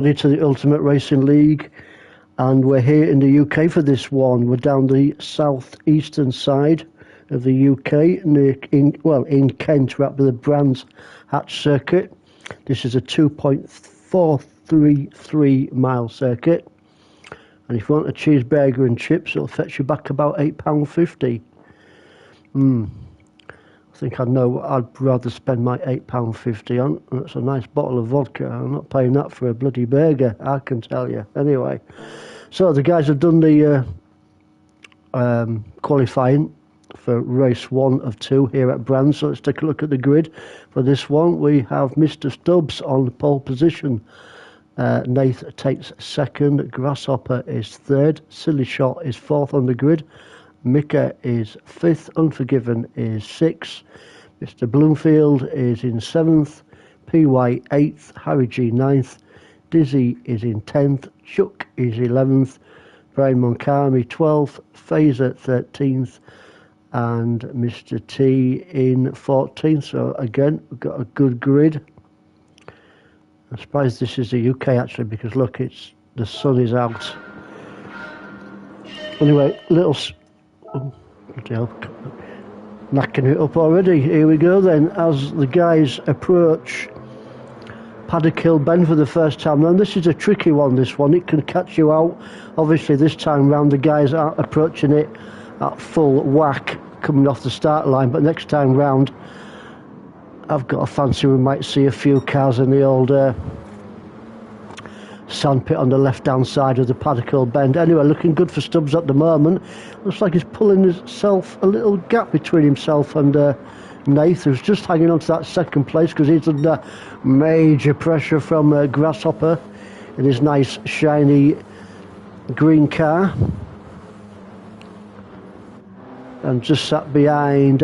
To the Ultimate Racing League, and we're here in the UK for this one. We're down the southeastern side of the UK, in Kent. We're at the Brands Hatch circuit. This is a 2.433 mile circuit, and if you want a cheeseburger and chips, it'll fetch you back about £8.50. I think I know what I'd rather spend my £8.50 on. That's a nice bottle of vodka. I'm not paying that for a bloody burger, I can tell you. Anyway, so the guys have done the qualifying for race 1 of 2 here at Brands. So let's take a look at the grid. For this one, we have Mr. Stubbs on pole position. Nath takes 2nd. Grasshopper is 3rd. Silly Shot is 4th on the grid. Mika is 5th, Unforgiven is 6th, Mr. Bloomfield is in 7th, PY 8th, Harry G 9th, Dizzy is in 10th, Chuck is 11th, Brian Moncami 12th, Phaser 13th, and Mr. T in 14th. So again, we've got a good grid. I'm surprised this is the UK actually, because look, the sun is out. Anyway, oh, bloody hell, knacking it up already. Here we go then, as the guys approach Paddock Hill Bend for the first time round. This is a tricky one, this one. It can catch you out. Obviously this time round the guys aren't approaching it at full whack coming off the start line, but next time round I've got a fancy we might see a few cars in the old sandpit on the left hand side of the Paddock Hill Bend. Anyway, looking good for Stubbs at the moment. Looks like he's pulling himself a little gap between himself and Nath, who's just hanging on to that 2nd place because he's under major pressure from Grasshopper in his nice shiny green car. And just sat behind,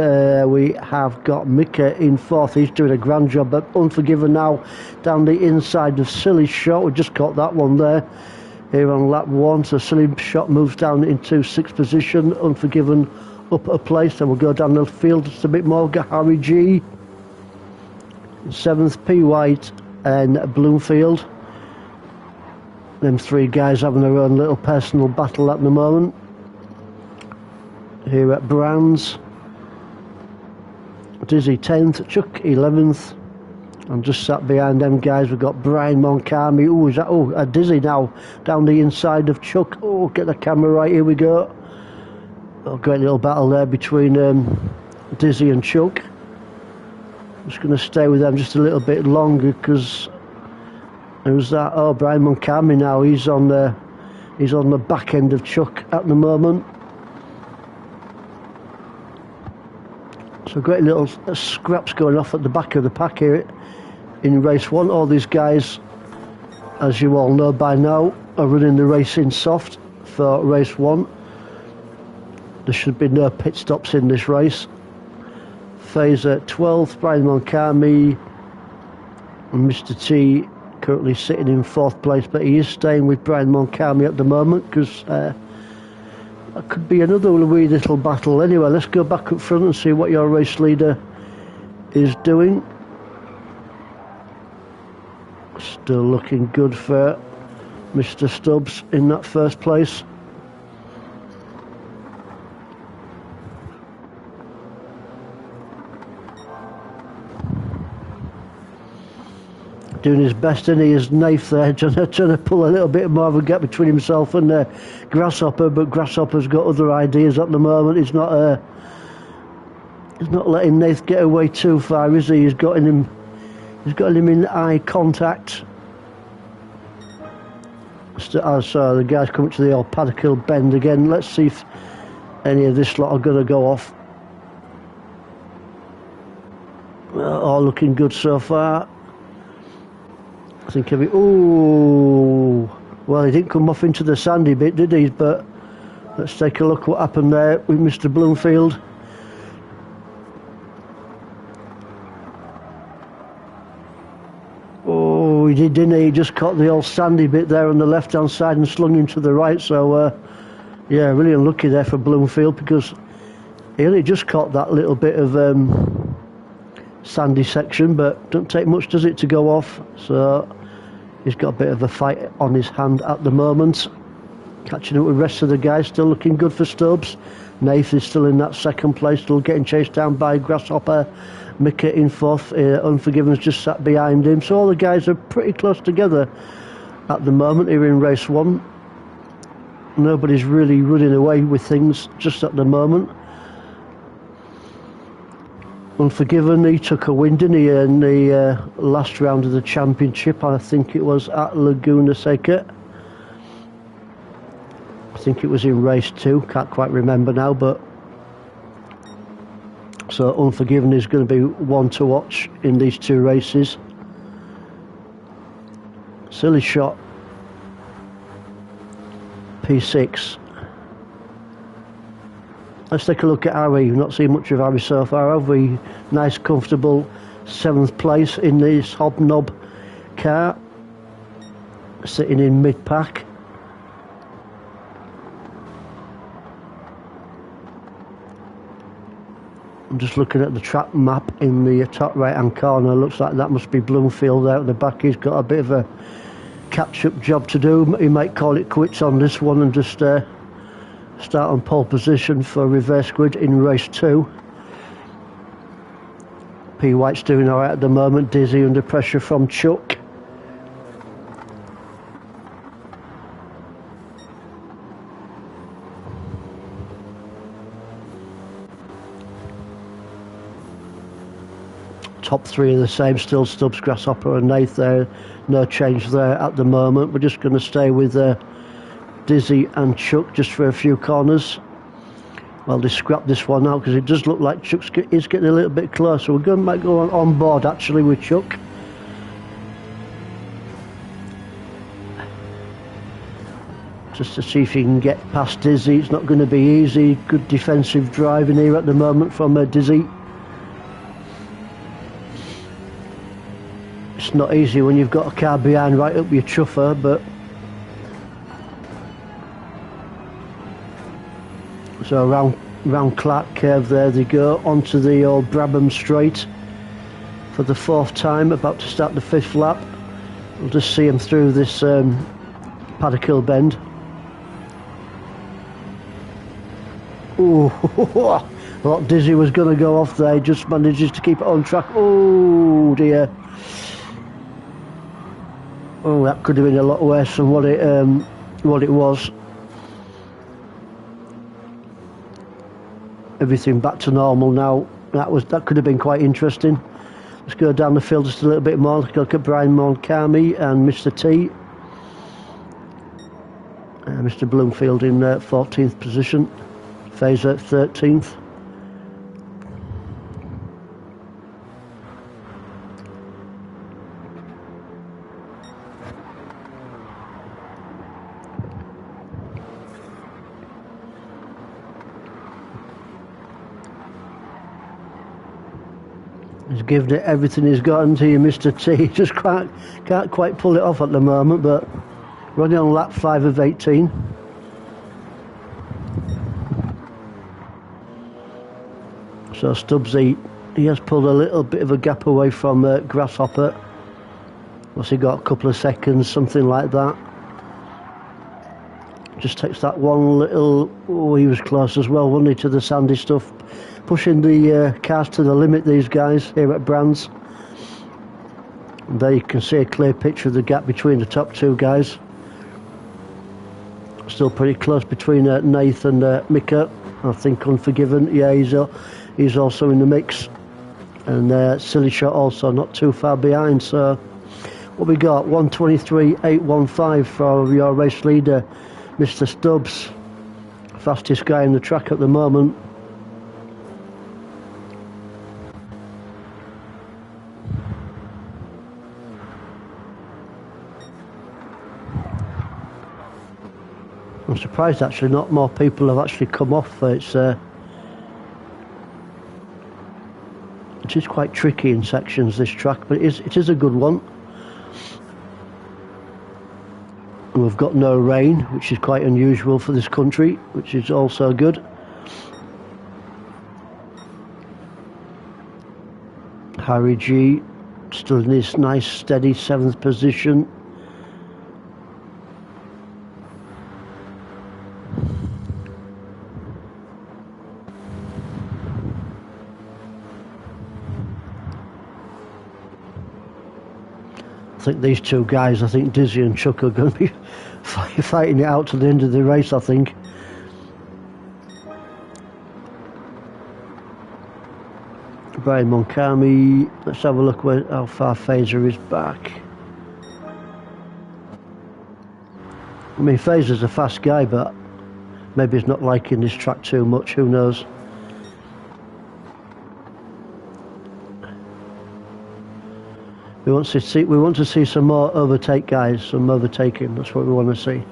we have got Mika in 4th. He's doing a grand job, but Unforgiven now down the inside of Silly Shot. We just got that one there here on lap 1. So Silly Shot moves down into 6th position. Unforgiven up a place. Then we'll go down the field just a bit more. Got Harry G 7th, P White and Bloomfield. Them 3 guys having their own little personal battle at the moment here at Brands. Dizzy 10th, Chuck 11th. I'm just sat behind them guys. We've got Brian Moncami. Oh, is that Dizzy now down the inside of Chuck. Oh, get the camera right, here we go. Oh, great little battle there between Dizzy and Chuck. Just going to stay with them just a little bit longer because who's that? Oh, Brian Moncami now. He's on the back end of Chuck at the moment. So great little scraps going off at the back of the pack here in race 1. All these guys, as you all know by now, are running the race in soft for race 1. There should be no pit stops in this race. Phaser 12th, Brian Moncami, and Mr. T currently sitting in 4th place, but he is staying with Brian Moncami at the moment because that could be another wee little battle. Anyway, let's go back up front and see what your race leader is doing. Still looking good for Mr. Stubbs in that 1st place. Doing his best, and he is Nath there, trying to pull a little bit more of a gap between himself and Grasshopper, but Grasshopper's got other ideas at the moment. He's not letting Nath get away too far, is he? He's got him in eye contact. So the guys coming to the old Paddock Hill Bend again. Let's see if any of this lot are going to go off. All looking good so far. I think of it. Oh, well, he didn't come off into the sandy bit, did he? But let's take a look what happened there with Mr. Bloomfield. Oh, he did, didn't he? He just caught the old sandy bit there on the left-hand side and slung him to the right. So, yeah, really unlucky there for Bloomfield because he only just caught that little bit of sandy section, but don't take much, does it, to go off? So He's got a bit of a fight on his hand at the moment. Catching up with the rest of the guys, still looking good for Stubbs. Nath is still in that second place, still getting chased down by Grasshopper. Mika in fourth. Unforgiven's just sat behind him. So all the guys are pretty close together at the moment here in race one. Nobody's really running away with things just at the moment. Unforgiven, he took a win, didn't he, in the last round of the championship. I think it was at Laguna Seca. I think it was in race 2, can't quite remember now, but so Unforgiven is going to be one to watch in these 2 races. Silly Shot, P6. Let's take a look at Harry. We've not seen much of Harry so far, have we? Nice comfortable 7th place in this Hobnob car, sitting in mid-pack. I'm just looking at the track map in the top right hand corner. Looks like that must be Bloomfield out the back. He's got a bit of a catch-up job to do. He might call it quits on this one and just start on pole position for reverse grid in race 2. P White's doing alright at the moment. Dizzy under pressure from Chuck. Top 3 are the same still. Stubbs, Grasshopper and Nath there. No change there at the moment. We're just going to stay with Dizzy and Chuck just for a few corners. Well, they scrapped this one out because it does look like Chuck is getting a little bit closer. We're might go on board actually with Chuck. Just to see if he can get past Dizzy. It's not going to be easy. Good defensive driving here at the moment from Dizzy. It's not easy when you've got a car behind right up your chuffer, but so round Clark curve there they go, onto the old Brabham straight for the 4th time, about to start the 5th lap. We'll just see him through this Paddock bend. Ooh, I thought Dizzy was going to go off there, just manages to keep it on track. Oh dear. Oh, that could have been a lot worse than what it was. Everything back to normal now. That could have been quite interesting. Let's go down the field just a little bit more. Let's look at Brian Moncami and Mr. T. Mr. Bloomfield in 14th position. Fazer 13th. He's given it everything he's got into you, Mr. T. Just can't quite pull it off at the moment, but running on lap 5 of 18. So Stubbsy, he has pulled a little bit of a gap away from Grasshopper. What's he got? A couple of seconds, something like that. Just takes that one little... Oh, he was close as well, wasn't he, to the sandy stuff. Pushing the cars to the limit, these guys here at Brands. And there you can see a clear picture of the gap between the top 2 guys. Still pretty close between Nath and Mika. I think Unforgiven, yeah, he's also in the mix. And Silly Shot also not too far behind. So what we got? 1:23.815 for your race leader, Mr. Stubbs. Fastest guy in the track at the moment. I'm surprised actually not more people have actually come off. It is quite tricky in sections, this track, but it is a good one. We've got no rain, which is quite unusual for this country, which is also good. Harry G still in this nice steady 7th position. think these two guys, I think Dizzy and Chuck, are going to be fighting it out to the end of the race, I think. Brian Moncami, let's have a look how far Fazer is back. I mean, Fazer's a fast guy, but maybe he's not liking this track too much, who knows. We want to see some more overtake guys, some overtaking. That's what we want to see.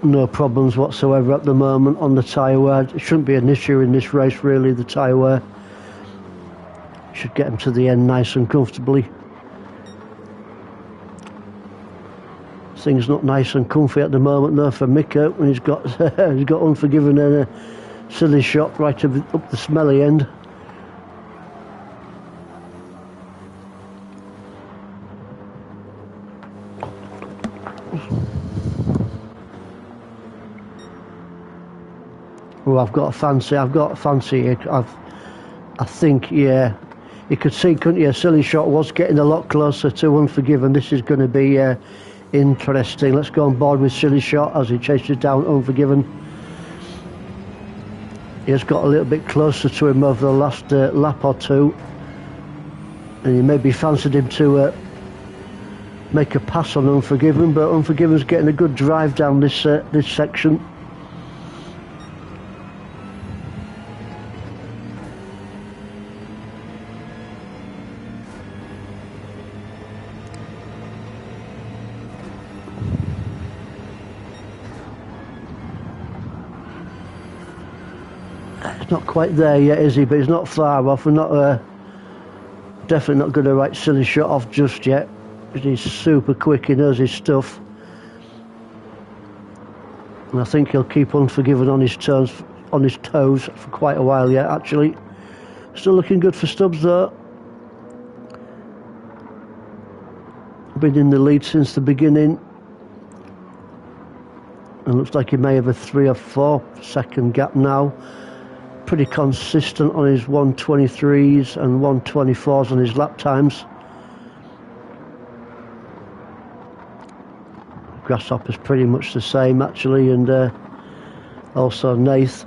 No problems whatsoever at the moment on the tyre wear. It shouldn't be an issue in this race, really, the tyre wear. Should get him to the end nice and comfortably. Things not nice and comfy at the moment though for Mika when he's got Unforgiven and a silly shot right up the smelly end. Oh, I've got a fancy. I think, yeah. You could see, couldn't you? Silly shot was getting a lot closer to Unforgiven. This is going to be interesting. Let's go on board with Silly Shot as he chases down Unforgiven. He has got a little bit closer to him over the last lap or two, and he maybe fancied him to make a pass on Unforgiven, but Unforgiven's getting a good drive down this section. Not quite there yet, is he? But he's not far off. We're not definitely not going to write Silly Shot off just yet. He's super quick. He knows his stuff, and I think he'll keep Unforgiven on his toes for quite a while yet. Actually, still looking good for Stubbs though. Been in the lead since the beginning, and looks like he may have a 3 or 4 second gap now. Pretty consistent on his 123s and 124s on his lap times. Grasshopper's pretty much the same actually, and also Nath.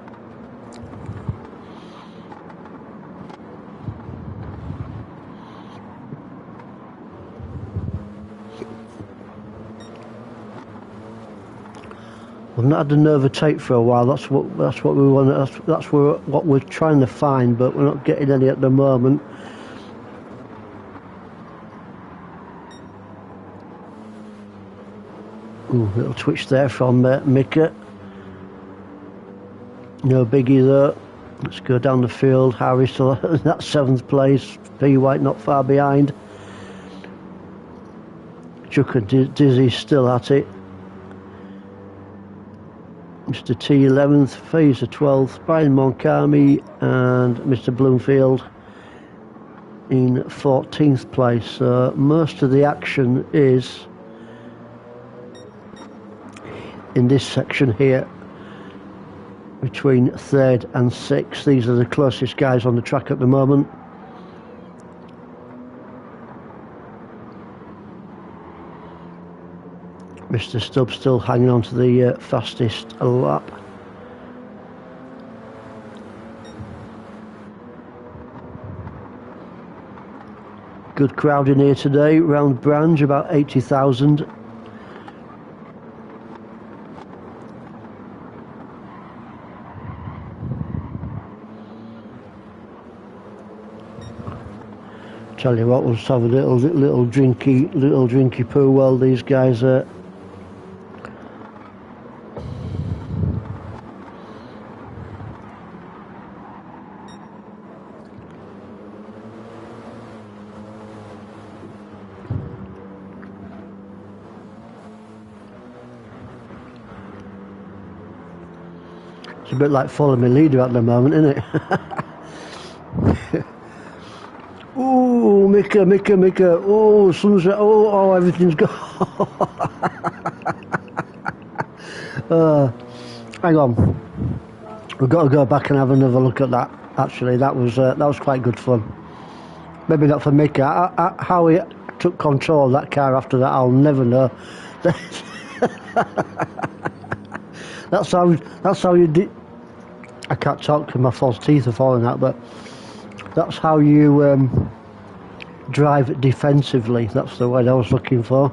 We've not had an overtake for a while. That's what we want. That's what we're trying to find, but we're not getting any at the moment. Ooh, little twitch there from Mika. No biggie though. Let's go down the field. Harry still in that 7th place. P White not far behind. Chuck and Dizzy still at it. Mr. T 11th, Fazer 12th, Brian Moncami and Mr. Bloomfield in 14th place. So most of the action is in this section here between 3rd and 6th. These are the closest guys on the track at the moment. Mr. Stubbs still hanging on to the fastest lap. Good crowd in here today, round Branch, about 80,000. Tell you what, we'll just have a little drinky poo while these guys are. It's a bit like following my leader at the moment, isn't it? Ooh, Mika. Oh, sunset. Oh, everything's gone. Hang on. We've got to go back and have another look at that. Actually, that was quite good fun. Maybe not for Mika. How he took control of that car after that, I'll never know. That's how you did. I can't talk because my false teeth are falling out, but that's how you drive defensively. That's the word I was looking for.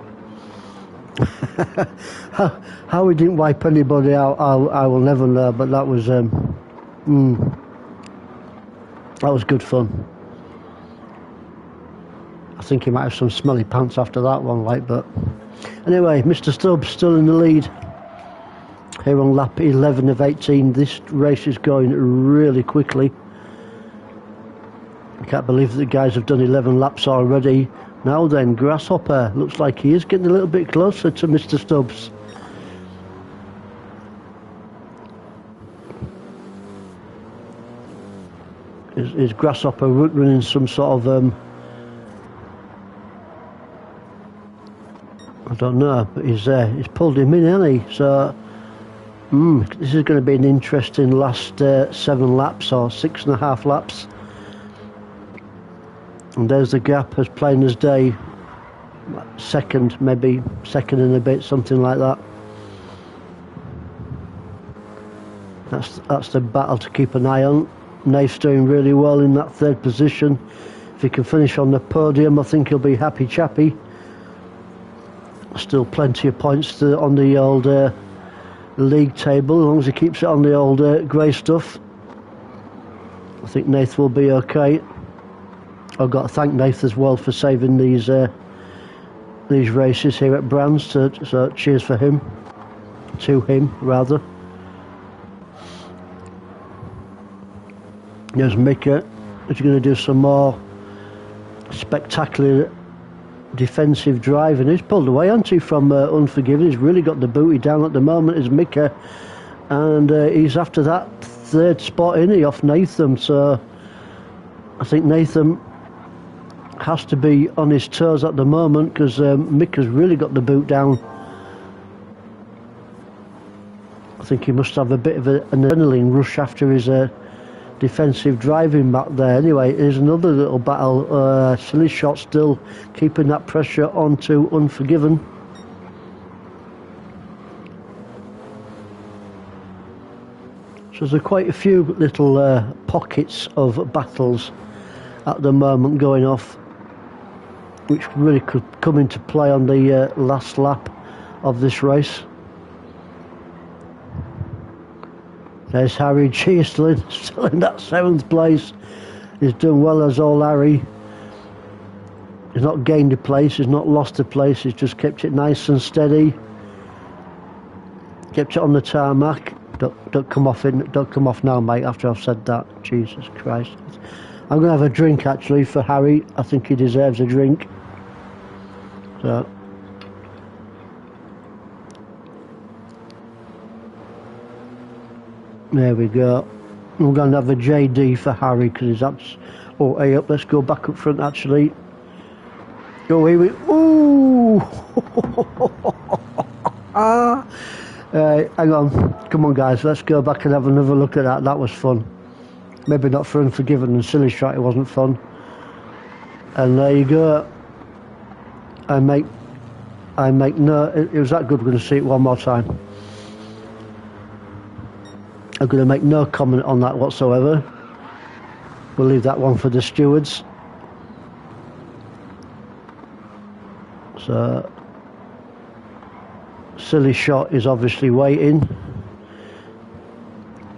how he didn't wipe anybody out, I will never know. But that was good fun. I think he might have some smelly pants after that one, like. But anyway, Mr. Stubbs still in the lead here on lap 11 of 18. This race is going really quickly. I can't believe that the guys have done 11 laps already. Now then, Grasshopper looks like he is getting a little bit closer to Mr. Stubbs. Is Grasshopper running some sort of I don't know, but he's pulled him in, hasn't he? So this is going to be an interesting last 7 laps or 6.5 laps. And there's the gap as plain as day. Second, maybe second and a bit, something like that. That's the battle to keep an eye on. Naif's doing really well in that 3rd position. If he can finish on the podium, I think he'll be happy chappy. Still plenty of points on the old league table, as long as he keeps it on the old grey stuff. I think Nath will be okay. I've got to thank Nath as well for saving these races here at Brands, so cheers for him. To him, rather. There's Mika, who's going to do some more spectacular defensive driving. He's pulled away, hasn't he, from Unforgiven. He's really got the booty down at the moment, is Mika, and he's after that 3rd spot, isn't he, off Nathan. So I think Nathan has to be on his toes at the moment, because Mika's really got the boot down. I think he must have a bit of an adrenaline rush after his defensive driving back there. Anyway, here's another little battle. Silly Shot still keeping that pressure onto Unforgiven. So there's quite a few little pockets of battles at the moment going off, which really could come into play on the last lap of this race. There's Harry G still in that 7th place. He's doing well as old Harry. He's not gained a place, he's not lost a place, he's just kept it nice and steady. Kept it on the tarmac. Don't come off now, mate, after I've said that. Jesus Christ. I'm going to have a drink, actually, for Harry. I think he deserves a drink. So... there we go. We're going to have a JD for Harry, because he's oh, hey up, let's go back up front, actually. Go here we... ooh! Hang on. Come on, guys, let's go back and have another look at that. That was fun. Maybe not for Unforgiven and Silly Shot, it wasn't fun. And there you go. I make no... it was that good, we're going to see it one more time. I'm going to make no comment on that whatsoever. We'll leave that one for the stewards. So, Silly Shot is obviously waiting.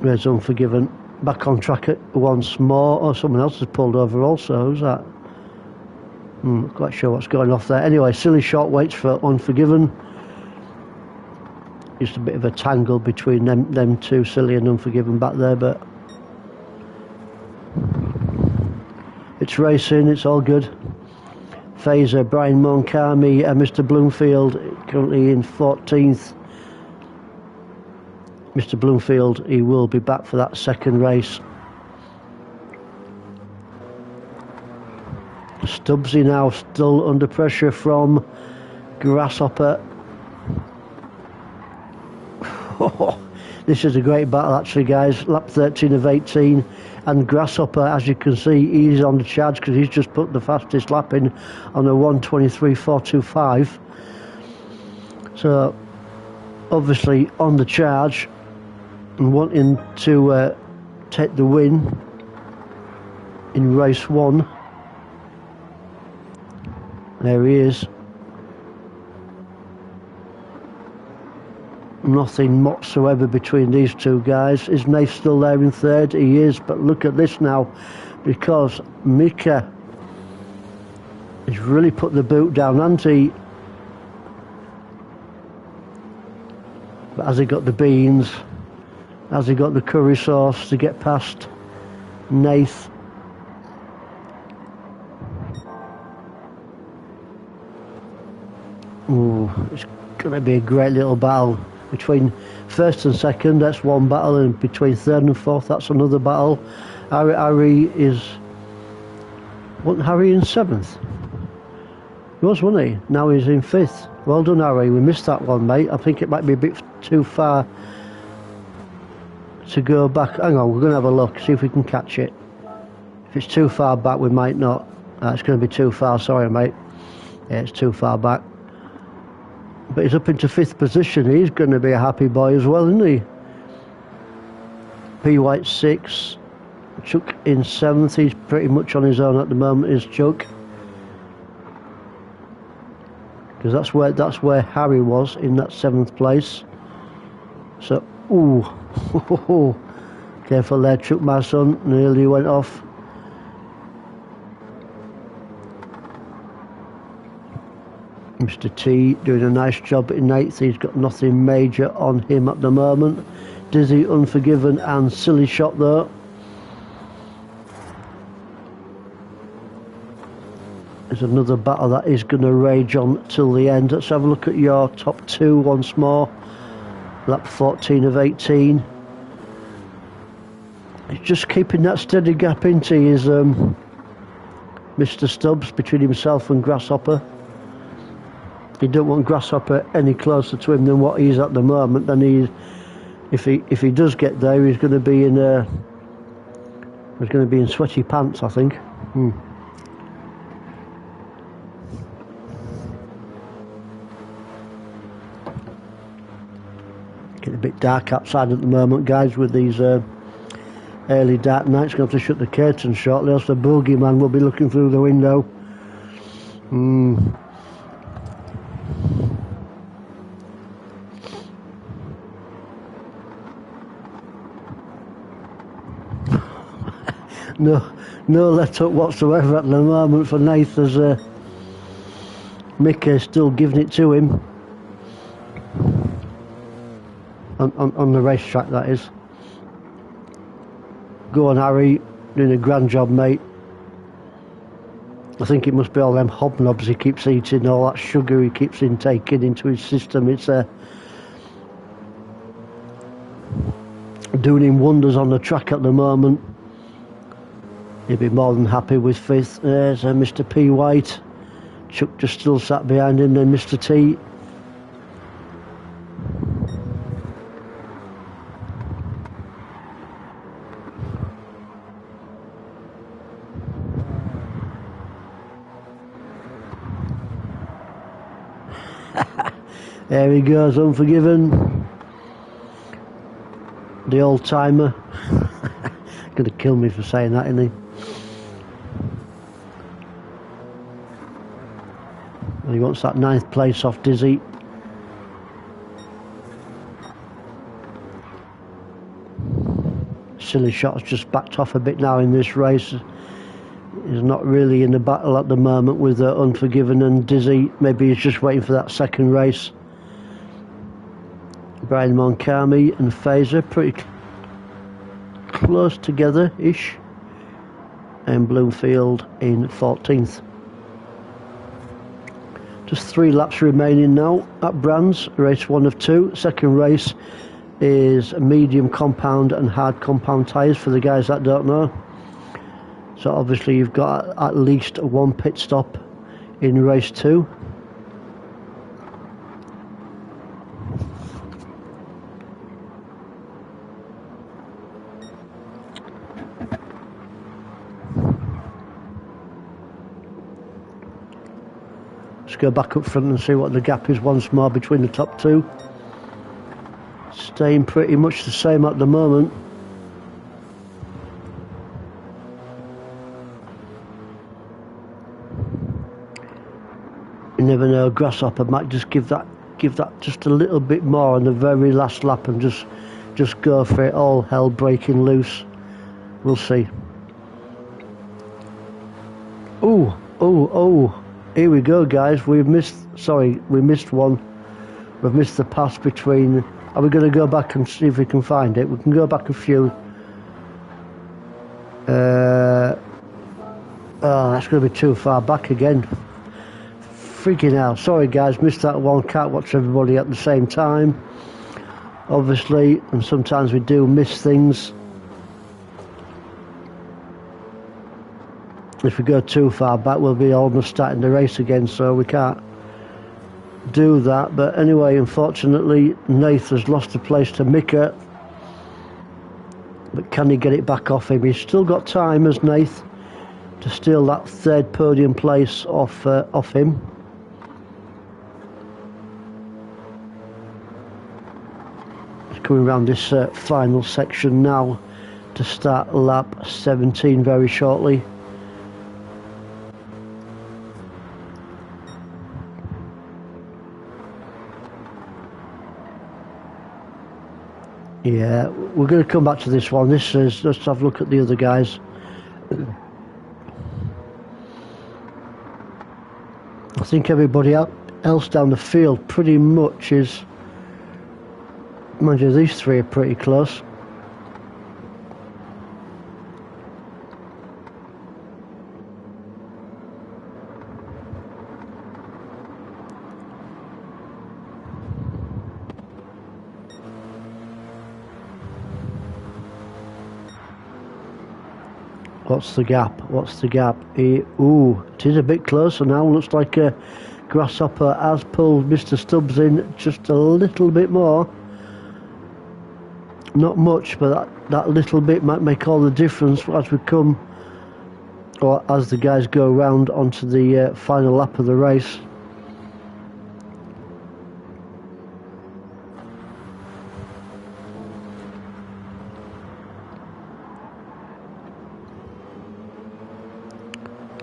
There's Unforgiven back on track once more. Oh, someone else has pulled over also. Who's that? Not quite sure what's going off there. Anyway, Silly Shot waits for Unforgiven. Just a bit of a tangle between them two, Silly and Unforgiven back there, but it's racing, it's all good. Phaser, Brian Moncami, Mr. Bloomfield currently in 14th. Mr. Bloomfield, he will be back for that 2nd race. Stubbsy now still under pressure from Grasshopper. This is a great battle actually, guys. Lap 13 of 18, and Grasshopper, as you can see, he's on the charge because he's just put the fastest lap in on a 1:23.425. So obviously on the charge and wanting to take the win in race 1. There he is. Nothing whatsoever between these two guys. Is Nath still there in third? He is, but look at this now, because Mika has really put the boot down, hasn't he? But has he got the beans? Has he got the curry sauce to get past Nath? Ooh, it's going to be a great little battle. Between first and second, that's one battle, and between third and fourth, that's another battle. Harry is... Wasn't Harry in seventh? He was, wasn't he? Now he's in fifth. Well done, Harry. We missed that one, mate. I think it might be a bit too far to go back. Hang on, we're going to have a look, see if we can catch it. If it's too far back, we might not. It's going to be too far, sorry, mate. Yeah, it's too far back. But he's up into fifth position. He's going to be a happy boy as well, isn't he? P. White 6. Chuck in 7th. He's pretty much on his own at the moment, is Chuck. Because that's where Harry was, in that 7th place. So, ooh. Careful there, Chuck, my son. Nearly went off. Mr. T doing a nice job in 8th. He's got nothing major on him at the moment. Dizzy, Unforgiven and Silly Shot though. There's another battle that is going to rage on till the end. Let's have a look at your top 2 once more. Lap 14 of 18. He's just keeping that steady gap into his Mr. Stubbs between himself and Grasshopper. You don't want Grasshopper any closer to him than what he's at the moment. Then if he does get there, he's going to be in sweaty pants, I think. Getting a bit dark outside at the moment, guys, with these early dark nights. Going to have to shut the curtains shortly, else the boogeyman will be looking through the window. No let up whatsoever at the moment for Nath, as Mickey still giving it to him on the racetrack, that is. Go on, Harry, doing a grand job, mate. I think it must be all them hobnobs he keeps eating, all that sugar he keeps intaking into his system. It's doing him wonders on the track at the moment. He'll be more than happy with 5th. There's Mr. P. White. Chuck just still sat behind him, then Mr. T. There he goes, Unforgiven. The old timer. Gonna kill me for saying that, isn't he? He wants that 9th place off Dizzy. Silly Shot's just backed off a bit now in this race. He's not really in the battle at the moment with Unforgiven and Dizzy. Maybe he's just waiting for that second race. Brian Moncami and Phaser pretty close together-ish. And Bloomfield in 14th. Just 3 laps remaining now at Brands, race 1 of 2. Second race is medium compound and hard compound tyres for the guys that don't know. So obviously you've got at least one pit stop in race 2. Let's go back up front and see what the gap is once more between the top 2. Staying pretty much the same at the moment. You never know, Grasshopper might just give that just a little bit more on the very last lap and just go for it, all hell breaking loose. We'll see. Oh, here we go, guys. We missed one. We've missed the pass between. Are we going to go back and see if we can find it? We can go back a few. Oh, that's going to be too far back again. Freaking hell. Sorry, guys, missed that one. Can't watch everybody at the same time, obviously, and sometimes we do miss things. If we go too far back, we'll be almost starting the race again, so we can't do that. But anyway, unfortunately, Nath has lost the place to Mika. But can he get it back off him? He's still got time as Nath to steal that 3rd podium place off him. He's coming around this final section now to start lap 17 very shortly. Yeah, we're going to come back to this one. Let's have a look at the other guys. I think everybody else down the field pretty much is. Mind you, these 3 are pretty close. What's the gap? Ooh, it is a bit closer now. Looks like Grasshopper has pulled Mr. Stubbs in just a little bit more. Not much, but that little bit might make all the difference as we come, or as the guys go round onto the final lap of the race.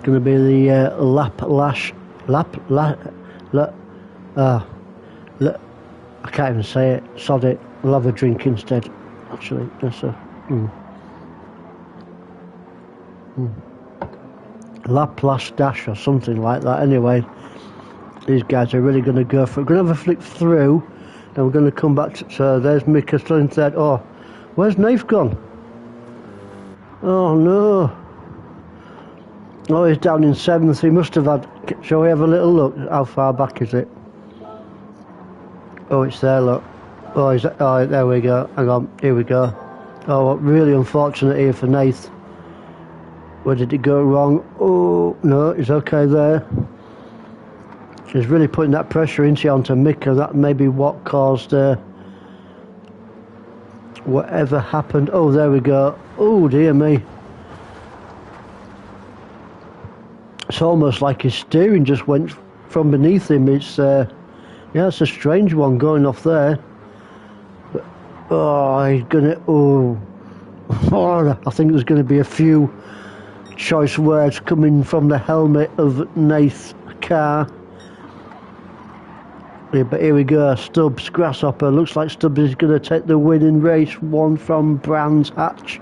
Going to be the I can't even say it. Sod it. We'll have a drink instead. Actually, that's a Laplace dash or something like that. Anyway, these guys are really going to go for it. We're going to have a flick through, and we're going to come back to. So there's Mika still in 3rd. Oh, where's Nath gone? Oh no. Oh, he's down in 7th. He must have had. Shall we have a little look? How far back is it? Oh, it's there, look. Oh, there we go. Hang on, here we go. Oh, really unfortunate here for Nath. Where did it go wrong? Oh, no, he's okay there. He's really putting that pressure onto Mika. That may be what caused whatever happened. Oh, there we go. Oh, dear me. It's almost like his steering just went from beneath him. It's yeah, it's a strange one going off there. But, oh, he's gonna. Oh, I think there's going to be a few choice words coming from the helmet of Nath's car. Yeah, but here we go. Stubbs, Grasshopper. Looks like Stubbs is going to take the win in race 1 from Brands Hatch.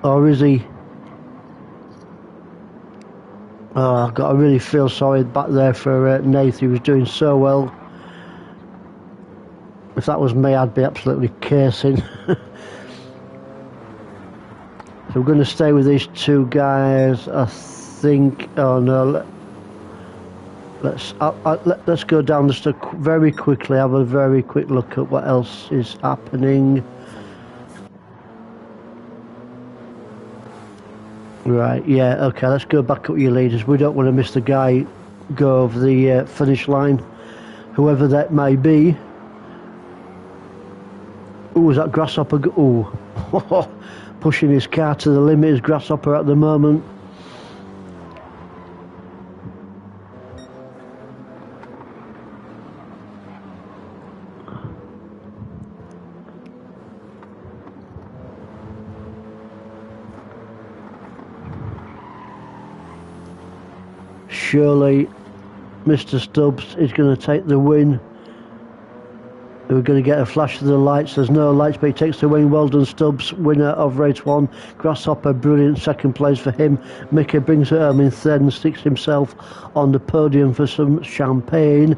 Or is he? Oh, I've got to really feel sorry back there for Nath. He was doing so well. If that was me, I'd be absolutely cursing. So we're going to stay with these 2 guys, I think. Oh no, let's go down just very quickly. Have a very quick look at what else is happening. Right, yeah, okay, let's go back up your leaders. We don't want to miss the guy go over the finish line, whoever that may be. Ooh, is that Grasshopper? Ooh, pushing his car to the limit is Grasshopper at the moment. Surely Mr. Stubbs is going to take the win. We're going to get a flash of the lights. There's no lights, but he takes the win. Well done, Stubbs, winner of race 1. Grasshopper, brilliant second place for him. Mickey brings it home in third and sticks himself on the podium for some champagne.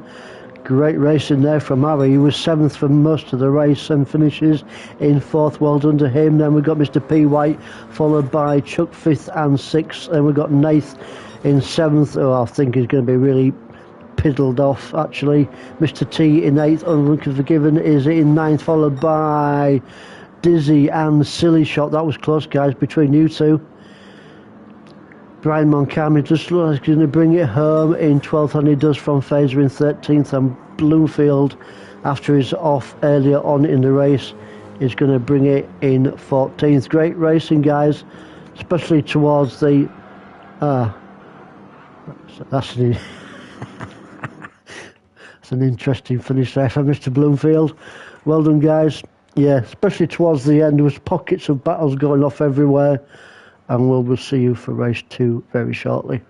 Great racing there from Harry. He was 7th for most of the race and finishes in 4th. Well done to him. Then we've got Mr. P. White, followed by Chuck 5th and 6th. Then we've got Nath in 7th. Oh, I think he's going to be really piddled off, actually. Mr. T in 8th, Unforgiven is in 9th, followed by Dizzy and Silly Shot. That was close, guys, between you two. Brian Moncami just looks like he's going to bring it home in 12th, and he does from Fraser in 13th, and Bloomfield, after he's off earlier on in the race, is going to bring it in 14th. Great racing, guys, especially towards the... that's an interesting finish there for Mr. Bloomfield. Well done, guys. Yeah, especially towards the end, there was pockets of battles going off everywhere, and we'll see you for race 2 very shortly.